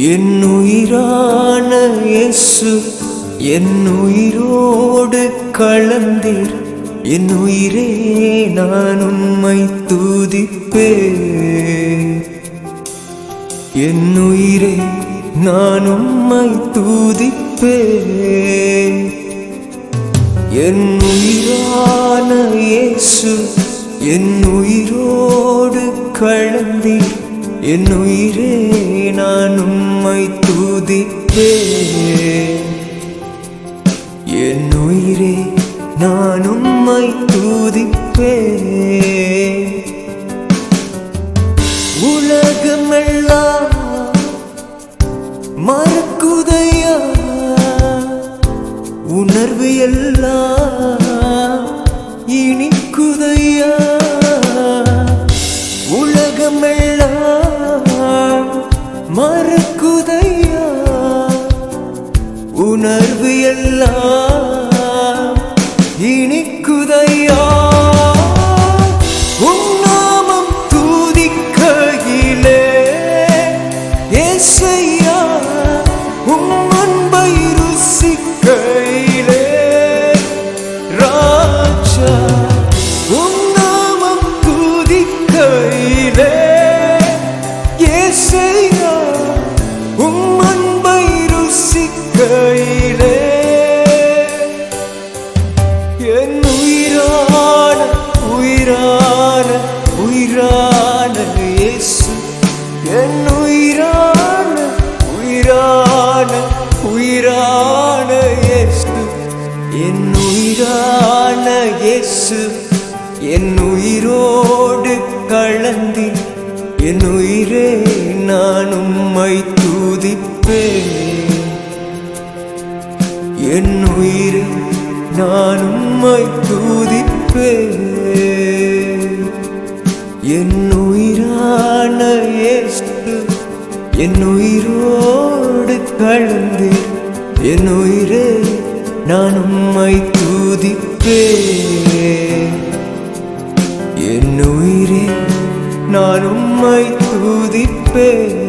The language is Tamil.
என் உயிரான இயேசு என் உயிரோடு கலந்தீர். என் உயிரே நான் உம்மை துதிப்பேன். என் உயிரே நான் உம்மை துதிப்பேன். என் உயிரான இயேசு என் உயிரோடு கலந்தீர். என் உயிரே நான் உம்மை துதிப்பேன். என் உயிரே நான் உம்மை துதிப்பேன். உலகமெல்லாம் மறக்குதையா, உணர்வு எல்லாம் இனிக்குதையா. உலகமெல்லாம் மறக்குதையா, உணர்வு எல்லாம் இனிக்குதையா. உம் நாமம் துதிக்கையிலே ஏசையா, உம் அன்பை ருசிக்கையிலே ராஜா. உம் நாமம் துதிக்கையிலே ஏசையா, உம் அன்பை ருசிக்கையிலே என் உயிரான உயிரான உயிரான இயேசு. என் உயிரான உயிரான உயிரான இயேசு. என் உயிரான இயேசு என் உயிரோடு கலந்தி. என் உயிரே நான் உம்மை துதிப்பேன். என் உயிரே நான் உம்மை துதிப்பேன். என் உயிரான இயேசு என் உயிரோடு கலந்து. என் உயிரே நான் உம்மை துதிப்பேன். என் உயிரே நான் உம்மை துதிப்பேன்.